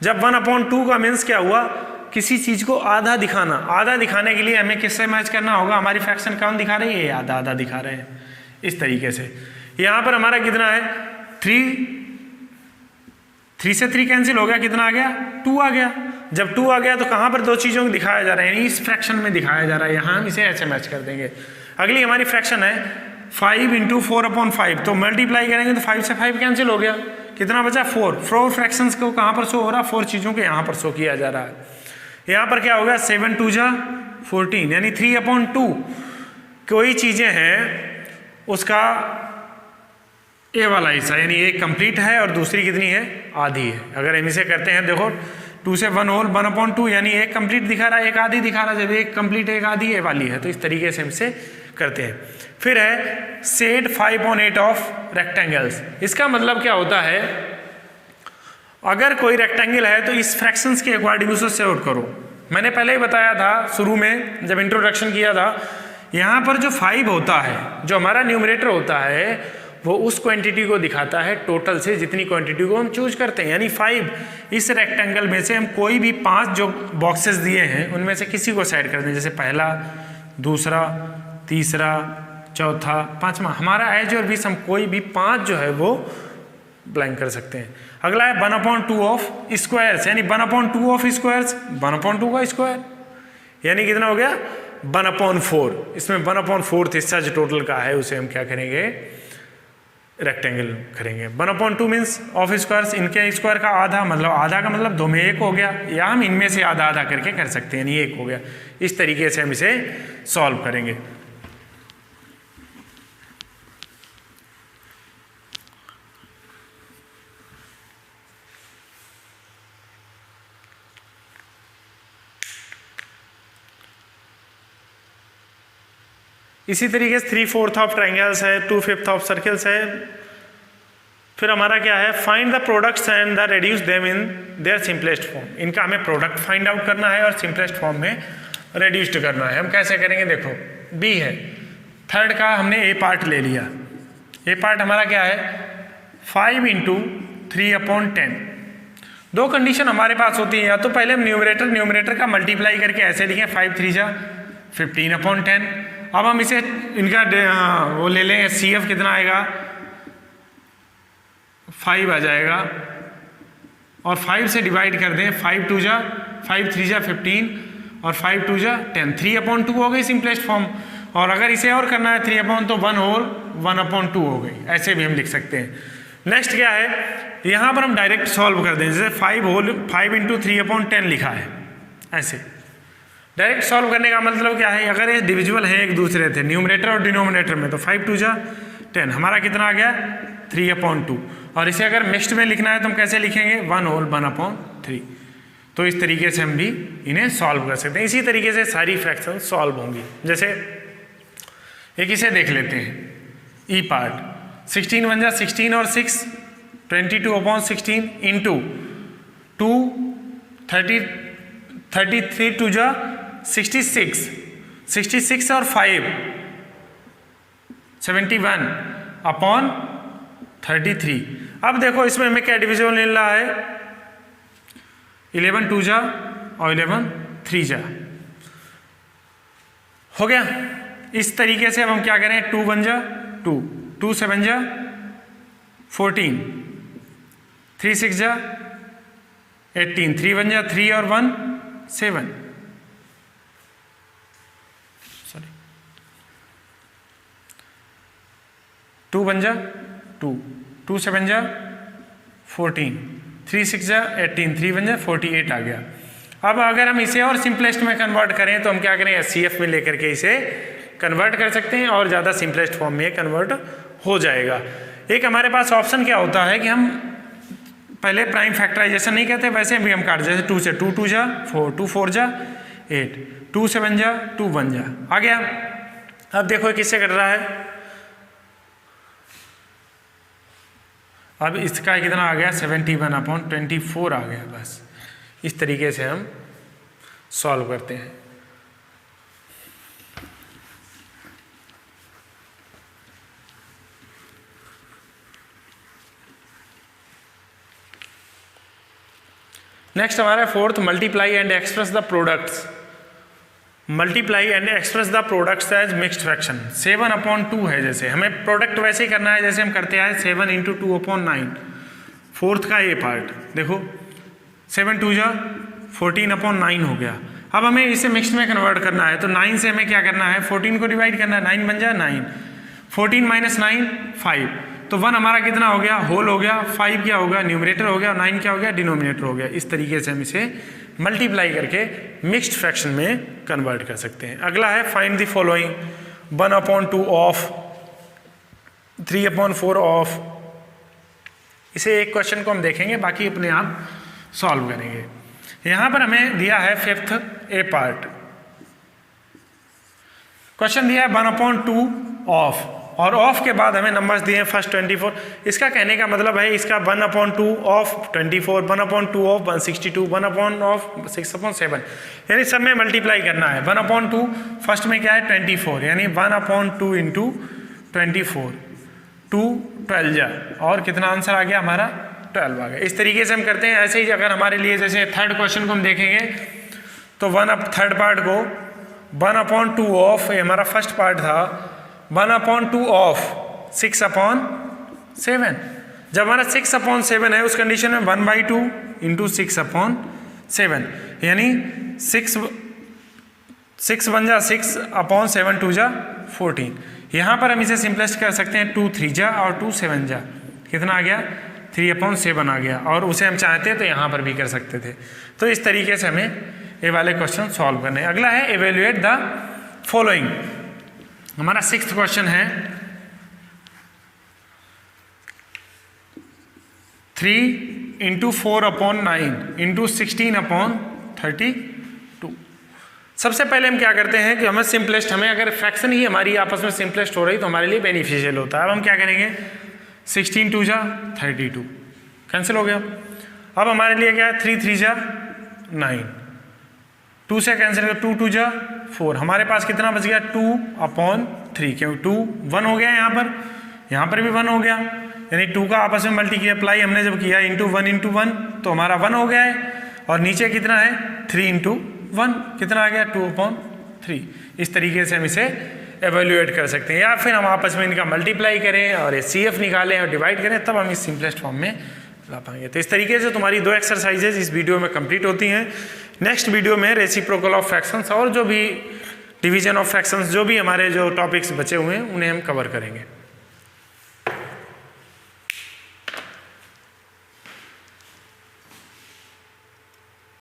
जब 1/2 का मीन्स क्या हुआ, किसी चीज को आधा दिखाना। आधा दिखाने के लिए हमें किससे मैच करना होगा, हमारी फ्रैक्शन कौन दिखा रही है, आधा आधा दिखा रहे हैं। इस तरीके से यहाँ पर हमारा कितना है, 3 से 3 कैंसिल हो गया, कितना आ गया, 2 आ गया। जब 2 आ गया तो कहाँ पर दो चीज़ों को दिखाया जा रहा है, यानी इस फ्रैक्शन में दिखाया जा रहा है, यहाँ हम इसे ऐसे मैच कर देंगे। अगली हमारी फ्रैक्शन है 5 इंटू 4/5, तो मल्टीप्लाई करेंगे तो 5 से 5 कैंसिल हो गया, कितना बचा 4 फ्रैक्शंस को कहाँ पर शो हो रहा है, 4 चीज़ों को यहाँ पर शो किया जा रहा है। यहाँ पर क्या होगा, 7 2 जा 14, यानी 3/2। कोई चीज़ें हैं उसका ए वाला हिस्सा, यानी एक कंप्लीट है और दूसरी कितनी है, आधी है। अगर हम इसे करते हैं, देखो 2 से 1 होल 1/2, यानी एक कंप्लीट दिखा रहा है, एक आधी दिखा रहा है। जब एक कंप्लीट एक आधी ए वाली है तो इस तरीके से हम इसे करते हैं। फिर है सेड 5/8 ऑफ रेक्टेंगल्स। इसका मतलब क्या होता है, अगर कोई रेक्टेंगल है तो इस फ्रैक्शंस के अकॉर्डिंग उसे सॉल्व करो। मैंने पहले ही बताया था शुरू में जब इंट्रोडक्शन किया था, यहाँ पर जो 5 होता है, जो हमारा न्यूमरेटर होता है, वो उस क्वांटिटी को दिखाता है टोटल से जितनी क्वांटिटी को हम चूज करते हैं। यानी 5 इस रेक्टेंगल में से हम कोई भी 5 जो बॉक्सेस दिए हैं उनमें से किसी को सेट कर दें, जैसे पहला, दूसरा, तीसरा, चौथा, पांचवा। हमारा एज और बीस हम कोई भी 5 जो है वो ब्लैंक कर सकते हैं। अगला है 1/2 ऑफ स्क्वायर्स, यानी 1/2 ऑफ स्क्वायर्स, 1/2 का स्क्वायर, यानी कितना हो गया 1/4। इसमें 1/4 हिस्सा जो टोटल का है उसे हम क्या करेंगे, रेक्टेंगल करेंगे। 1/2 मीन्स ऑफ स्क्वायर्स, इनके स्क्वायर का आधा, मतलब आधा का मतलब 2 में 1 हो गया, या हम इनमें से आधा आधा करके कर सकते हैं, यानी 1 हो गया। इस तरीके से हम इसे सॉल्व करेंगे। इसी तरीके से 3/4 ऑफ ट्रायंगल्स है, 2/5 ऑफ सर्कल्स है। फिर हमारा क्या है, find the products and the reduce them in their simplest form. इनका हमें प्रोडक्ट फाइंड आउट करना है और सिंपलेस्ट फॉर्म में रेड्यूस्ड करना है। हम कैसे करेंगे, देखो बी है, थर्ड का हमने ए पार्ट ले लिया। ए पार्ट हमारा क्या है 5 × 3/10। 2 कंडीशन हमारे पास होती है, या तो पहले हम न्यूमरेटर का मल्टीप्लाई करके ऐसे लिखें 5 3 जा 15/10। अब हम इसे इनका वो ले लें, CF कितना आएगा 5 आ जाएगा, और 5 से डिवाइड कर दें, 5 2 जा 5 3 जा 15 और 5 2 जा 10, 3/2 हो गई सिंपलेस्ट फॉर्म। और अगर इसे और करना है 3/, तो 1 होल 1/2 हो गई, ऐसे भी हम लिख सकते हैं। नेक्स्ट क्या है, यहाँ पर हम डायरेक्ट सॉल्व कर दें, जैसे 5 × 3/10 लिखा है, ऐसे डायरेक्ट सॉल्व करने का मतलब क्या है, अगर ये डिविजिबल है एक दूसरे थे न्यूमरेटर और डिनोमिनेटर में, तो 5 2 जा 10, हमारा कितना आ गया 3/2। और इसे अगर मिक्स्ड में लिखना है तो हम कैसे लिखेंगे 1 होल 1/3। तो इस तरीके से हम भी इन्हें सॉल्व कर सकते हैं। इसी तरीके से सारी फ्रैक्शन सॉल्व होंगी। जैसे एक इसे देख लेते हैं, ई पार्ट 16 1 जा 16 और 6 22/16 इंटू 2 33 2 जा 66 और 5 71/33। अब देखो इसमें हमें क्या डिविजिबल मिल रहा है, 11 2 जा और 11 3 जा हो गया। इस तरीके से अब हम क्या करें, 2 1 जा 2, 2 7 जा 14, 3 6 जा 18, 3 1 जा 3 और 1 7, सॉरी 2 1 जा 2, 2 7 जा 14, 3 6 जा 18, 3 1 जा 48 आ गया। अब अगर हम इसे और सिंपलेस्ट में कन्वर्ट करें तो हम क्या करें, SCF में लेकर के इसे कन्वर्ट कर सकते हैं और ज़्यादा सिंपलेस्ट फॉर्म में कन्वर्ट हो जाएगा। एक हमारे पास ऑप्शन क्या होता है कि हम पहले प्राइम फैक्टराइजेशन नहीं कहते, वैसे भी हम काट, जैसे 2 से 2 2 जा 4, 2 4 जा 8, 2 7 जा 2 1 जा आ गया। अब देखो किससे कट रहा है, अब इसका कितना आ गया 71/24 आ गया। बस इस तरीके से हम सॉल्व करते हैं। नेक्स्ट हमारा fourth, multiply and express the products. Multiply and express the products as mixed fraction. 7/2 है, जैसे हमें प्रोडक्ट वैसे ही करना है जैसे हम करते हैं 7 × 2/9। फोर्थ का ये पार्ट देखो 7 2 जा 14/9 हो गया। अब हमें इसे मिक्स्ड में कन्वर्ट करना है, तो 9 से हमें क्या करना है, 14 को डिवाइड करना है, 9 बन जा 9, 14 - 9 5, तो 1 हमारा कितना हो गया, होल हो गया, 5 क्या होगा न्यूमरेटर हो गया, और 9 क्या हो गया डिनोमिनेटर हो गया। इस तरीके से हम इसे मल्टीप्लाई करके मिक्स्ड फ्रैक्शन में कन्वर्ट कर सकते हैं। अगला है find the following, 1/2 of, 3/4 of. इसे एक क्वेश्चन को हम देखेंगे, बाकी अपने आप सॉल्व करेंगे। यहां पर हमें दिया है 5th ए पार्ट, क्वेश्चन दिया है 1/2 ऑफ और ऑफ के बाद हमें नंबर्स दिए हैं फर्स्ट 24। इसका कहने का मतलब है इसका 1/2 ऑफ 24, 1/2 ऑफ 162, 1 ऑफ 6/7, यानी सब में मल्टीप्लाई करना है। 1/2 फर्स्ट में क्या है 24, यानी 1/2 इंटू 24, 2 12 जा, और कितना आंसर आ गया हमारा 12 आ गया। इस तरीके से हम करते हैं। ऐसे ही अगर हमारे लिए जैसे थर्ड क्वेश्चन को हम देखेंगे तो थर्ड पार्ट को 1/2 ऑफ, ये हमारा फर्स्ट पार्ट था, 1/2 ऑफ 6/7। जब हमारा 6/7 है उस कंडीशन में 1/2 इंटू 6/7, यानी 6 बन जा 6/7, 2 जा 14। यहाँ पर हम इसे सिंपलेस्ट कर सकते हैं 2 3 जा और 2 7 जा, कितना आ गया 3/7 आ गया। और उसे हम चाहते हैं तो यहाँ पर भी कर सकते थे। तो इस तरीके से हमें ये वाले क्वेश्चन सॉल्व करने हैं। अगला है एवेल्युएट द फॉलोइंग। हमारा 6th क्वेश्चन है 3 इंटू 4/9 इंटू 16/32। सबसे पहले हम क्या करते हैं कि हमें अगर फ्रैक्शन ही हमारी आपस में सिंपलेस्ट हो रही तो हमारे लिए बेनिफिशियल होता है। अब हम क्या करेंगे 16 2 जा 32, कैंसिल हो गया। अब हमारे लिए क्या है 3 3 जा 9, 2 से कैंसिल कर 2 2 जा 4, हमारे पास कितना बच गया 2/3, क्योंकि 2 1 हो गया यहाँ पर भी 1 हो गया, यानी 2 का आपस में मल्टीप्लाई हमने जब किया इंटू 1 तो हमारा 1 हो गया है। और नीचे कितना है 3 इंटू 1, कितना आ गया 2/3। इस तरीके से हम इसे एवेल्युएट कर सकते हैं, या फिर हम आपस में इनका मल्टीप्लाई करें और CF निकालें और डिवाइड करें, तब हम इस सिंपलेस्ट फॉर्म में ला पाएंगे। तो इस तरीके से तुम्हारी 2 एक्सरसाइजेज इस वीडियो में कंप्लीट होती हैं। नेक्स्ट वीडियो में रेसिप्रोकल ऑफ फ्रैक्शंस और जो भी डिवीजन ऑफ फ्रैक्शंस, जो भी हमारे जो टॉपिक्स बचे हुए हैं उन्हें हम कवर करेंगे।